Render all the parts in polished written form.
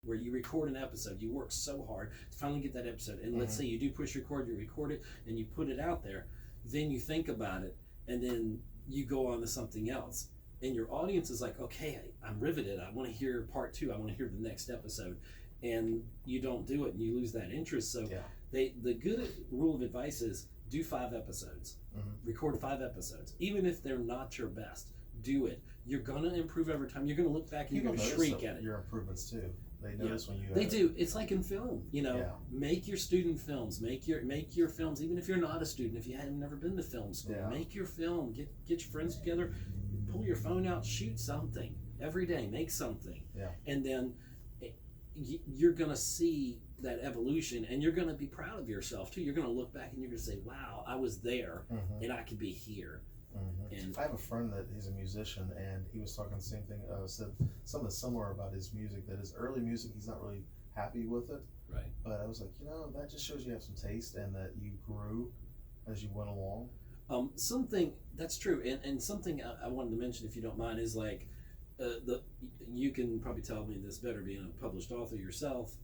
where you record an episode. You work so hard to finally get that episode, and let's say you do push record, you record it, and you put it out there. Then you think about it, and then you go on to something else. And your audience is like, okay, I'm riveted. I want to hear part 2. I want to hear the next episode. And you don't do it, and you lose that interest. So the good rule of advice is do 5 episodes. Record 5 episodes. Even if they're not your best, do it. You're going to improve over time. You're going to look back and you're going to shriek at it. Your improvements too. They notice when you. They do. It's like in film. Make your student films. Make your films. Even if you're not a student, if you have never been to film school, make your film. Get your friends together. Pull your phone out. Shoot something every day. Make something. And then you're gonna see that evolution, and you're gonna be proud of yourself too. You're gonna look back and you're gonna say, "Wow, I was there, and I could be here." And I have a friend that he's a musician, and he was talking the same thing. Said something similar about his music. That his early music, he's not really happy with it. Right. But I was like, that just shows you have some taste, and that you grew as you went along. Something that's true, and something I wanted to mention, if you don't mind, is like you can probably tell me this better, being a published author yourself.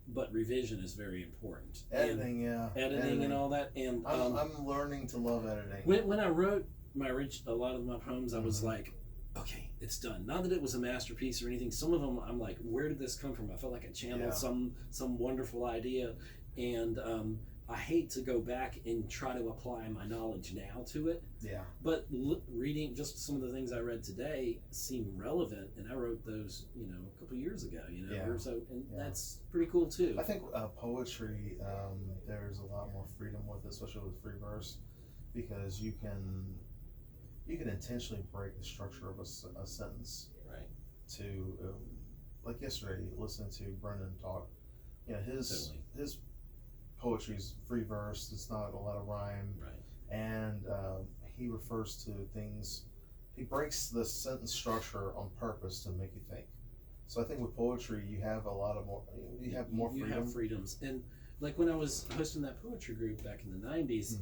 But revision is very important. Editing and all that. And I'm learning to love editing. When I wrote a lot of my poems, I was like, okay, it's done. Not that it was a masterpiece or anything. Some of them, I'm like, where did this come from? I felt like I channeled some wonderful idea, and I hate to go back and try to apply my knowledge now to it. Yeah. But reading just some of the things I read today seem relevant, and I wrote those, a couple of years ago, or so, and that's pretty cool too. I think poetry, there's a lot more freedom with it, especially with free verse, because you can intentionally break the structure of a sentence. Right. To like yesterday, listening to Brendan talk, his poetry's free verse. It's not a lot of rhyme. Right. And he refers to things. He breaks the sentence structure on purpose to make you think. So I think with poetry, you have more freedom. You have freedoms, and like when I was hosting that poetry group back in the '90s,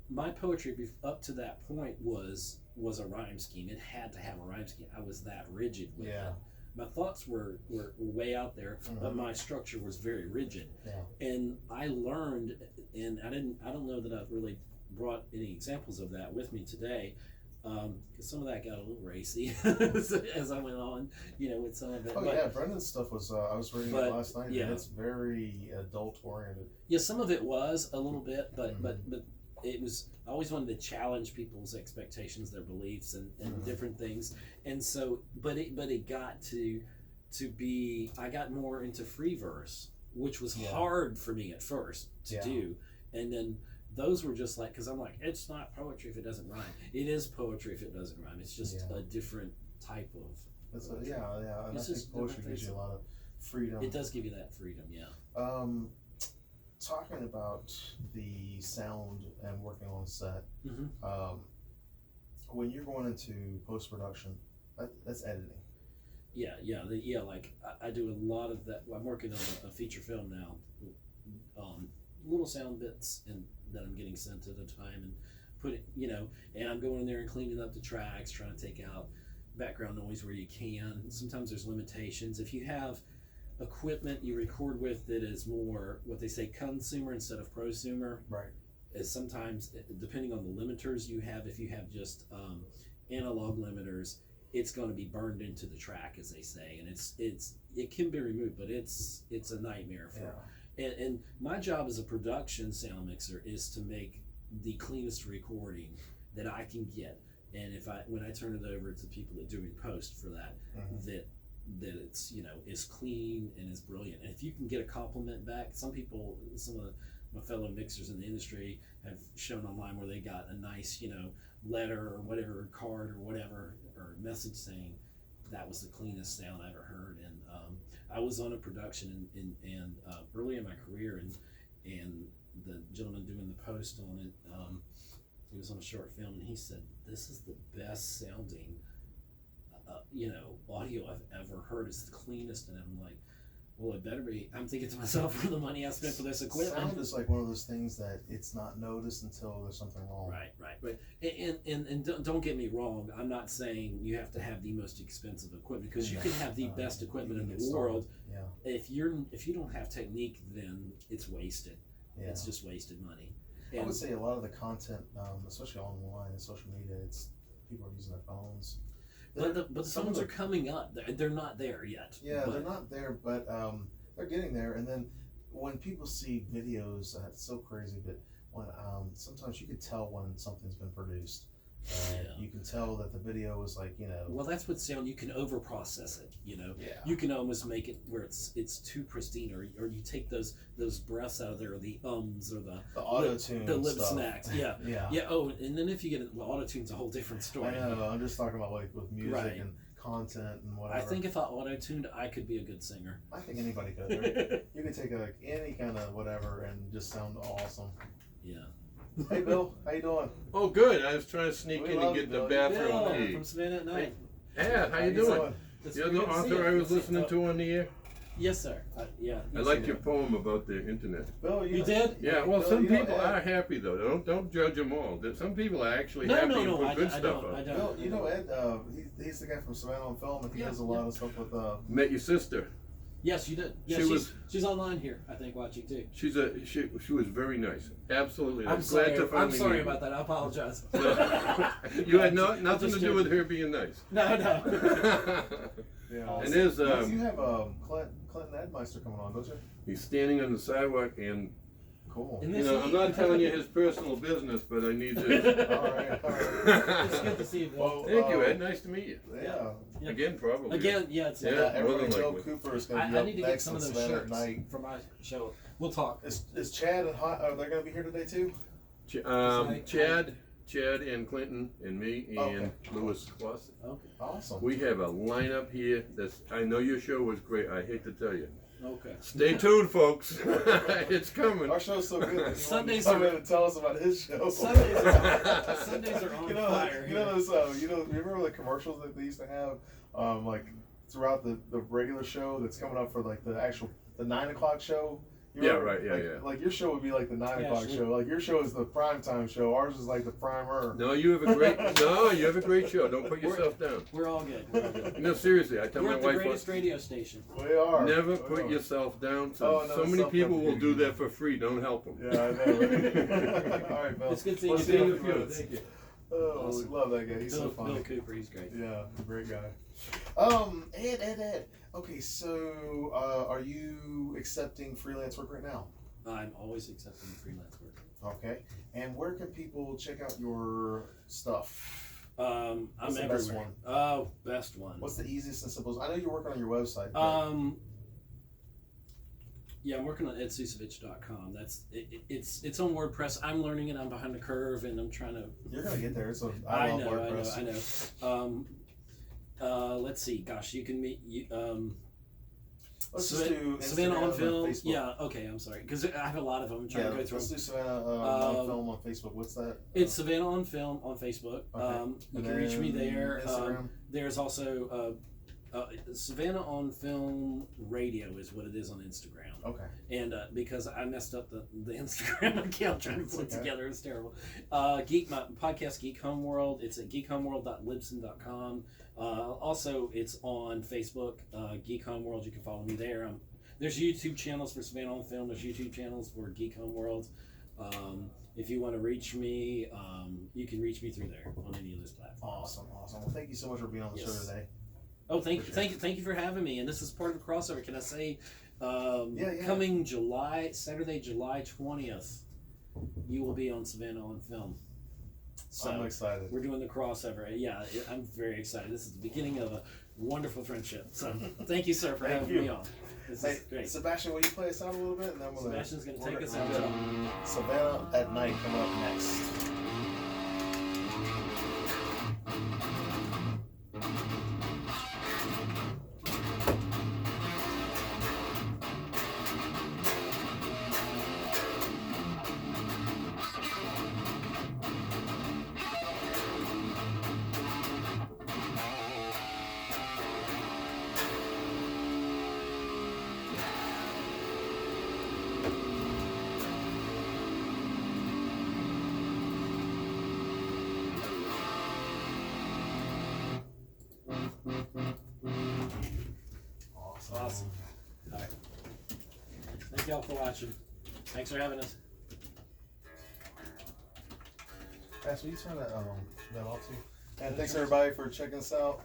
my poetry up to that point was a rhyme scheme. It had to have a rhyme scheme. I was that rigid with it. My thoughts were way out there, but my structure was very rigid. And I learned, and I don't know that I've really brought any examples of that with me today, because some of that got a little racy as I went on, with some of it. Brendan's stuff was, I was reading it last night, and it's very adult oriented. Yeah, some of it was a little bit, but it was, I always wanted to challenge people's expectations, their beliefs, and different things. And so, but it got to be, I got more into free verse, which was hard for me at first to do. And then those were just like, because I'm like, it's not poetry if it doesn't rhyme. It is poetry if it doesn't rhyme. It's just a different type of poetry. And I think poetry gives you a lot of freedom. It does give you that freedom, Talking about the sound and working on set, when you're going into post-production, that's editing. Like I do a lot of that. I'm working on a feature film now, little sound bits that I'm getting sent at a time, and put it, and I'm going in there and cleaning up the tracks, trying to take out background noise where you can. Sometimes there's limitations. If you have equipment you record with that is more what they say consumer instead of prosumer, right, is sometimes, depending on the limiters you have, if you have just analog limiters, it's going to be burned into the track, as they say, and it can be removed, but it's a nightmare for and my job as a production sound mixer is to make the cleanest recording that I can get, and when I turn it over to people that do in post for that, that it's is clean and is brilliant. And if you can get a compliment back, some of my fellow mixers in the industry have shown online where they got a nice letter or whatever, card or whatever, or message saying that was the cleanest sound I ever heard. And I was on a production in early in my career, and the gentleman doing the post on it, he was on a short film, and he said, this is the best sounding audio I've ever heard. It's the cleanest. And I'm like, well, it better be. I'm thinking to myself, for the money I spent for this equipment. Sound is like one of those things that it's not noticed until there's something wrong. Right. And don't get me wrong. I'm not saying you have to have the most expensive equipment, because you can have the best equipment in the world. Yeah. If you don't have technique, then it's wasted. Yeah. It's just wasted money. I would say a lot of the content, especially online and social media, it's people are using their phones. But the phones are coming up. They're not there yet. Yeah, but they're not there, but they're getting there. And then when people see videos, it's so crazy. But when sometimes you can tell when something's been produced. You can tell that the video is like, Well, that's what sound. You can overprocess it. Yeah. You can almost make it where it's too pristine, or you take those breaths out of there, or the ums, or the auto-tune, the lip stuff. smacks. Yeah. Yeah. Oh, and then if you get auto-tune's a whole different story. I know. I'm just talking about like with music Right. and content and whatever. I think if I auto-tuned, I could be a good singer. I think anybody could. Right? You can take any kind of whatever and just sound awesome. Yeah. Hey Bill, how you doing? Oh, good. I was trying to sneak We in love and get Bill. the bathroom Bill key. from Savannah at Night. Ed, how you doing? It's You're good the to see author you. I was Good to see listening you. to on the air. Yes, sir. Yeah. I liked your poem about the internet. Bill, You did? Yeah, well, Bill, some you know people Ed. are happy though. Don't judge them all. Some people are actually No, happy no, and no. put I good don't. stuff I up. don't. Bill, you know Ed, he's the guy from Savannah on Film, and he Yeah, does a lot of stuff with Met your sister. Yes, you did. Yeah, she's online here, I think, watching too. She was very nice. Absolutely. I'm Glad sorry. to I'm finally sorry meet about that. I apologize. You had nothing just to do with joking. her being nice. No. Yeah. And there's you have Clinton Edmeister coming on, don't you? he's standing on the sidewalk and Cool. And you this know, I'm week- not telling you his personal business, but I need this. All right. It's good to see you, Bill. Well, Thank you, Ed. Nice to meet you. Yeah. Yeah. Again, probably. Again, yeah, it's. Yeah. Yeah, more everybody, than Bill likely. Cooper is going to be I up need to get next some on of those Savannah at shirts night. for my show. We'll talk. Is Chad and they're going to be here today too? Chad and Clinton and me and Okay. Lewis Clausen. Okay. Awesome. We have a lineup here that's, I know your show was great. I hate to tell you. Okay. Stay tuned, folks. It's coming. Our show's so good that he Sundays wanted to come are- in and tell us about his show. Sundays are on you know, fire. You know those. You remember the commercials that they used to have, like throughout the regular show that's coming up for like the 9 o'clock show. You Yeah, remember? right, yeah, like, yeah. Like your show would be like the 9 Yeah, o'clock sure. show. Like your show is the prime time show. Ours is like the primer. No, you have a great show. Don't put yourself down. We're all good. We're all good. No, seriously, I tell We're my at the wife, greatest radio station. We are. never We put are. yourself down. Oh, no, So many people will self-deprecating. do that for free. Don't help them. Yeah, I know. All right, Bill. It's good seeing We'll you, see you in Bill. a few minutes. Thank you. Oh, Awesome. we love that guy. He's so funny. Bill Cooper, he's great. Yeah, great guy. Ed. Okay, so are you accepting freelance work right now? I'm always accepting freelance work. Okay, and where can people check out your stuff? I'm What's the everywhere. best one? Oh, best one. What's the easiest and simplest? I know you're working on your website. But Yeah, I'm working on edciucevich.com. It's on WordPress. I'm learning it. I'm behind the curve, and I'm trying to. you're gonna get there. So I love know. WordPress. Let's see. Gosh, you can meet you. Let's just do Savannah Instagram on and Film. Facebook. Yeah. Okay. I'm sorry, because I have a lot of them. I'm trying Yeah, to go through let's them. do Savannah on Film on Facebook. What's that? It's Savannah on Film on Facebook. Okay. You And can reach me then there. Instagram. There's also Savannah on Film Radio is what it is on Instagram. Okay. And because I messed up the Instagram account trying to put it Okay. together, it's terrible. My podcast Geek Homeworld. It's at geekhomeworld.libsyn.com. Also, it's on Facebook, Geek Homeworld. You can follow me there. There's YouTube channels for Savannah on Film. There's YouTube channels for Geek Homeworld. If you want to reach me, you can reach me through there on any of those platforms. Awesome. Well, thank you so much for being on the show Yes. today. Oh, thank you for having me. And this is part of the crossover. Can I say, Yeah. coming Saturday, July 20th, you will be on Savannah on Film. So I'm excited. we're doing the crossover. Yeah, I'm very excited. This is the beginning of a wonderful friendship. So thank you, sir, for Thank having you. me on. This Hey, is great. Sebastian, will you play us out a little bit, and then we'll. Sebastian's going to we're take us gonna- out. Savannah at Night coming up next. All right. Thank y'all for watching. Thanks for having us. Will you turn that off too? And thanks everybody for checking us out.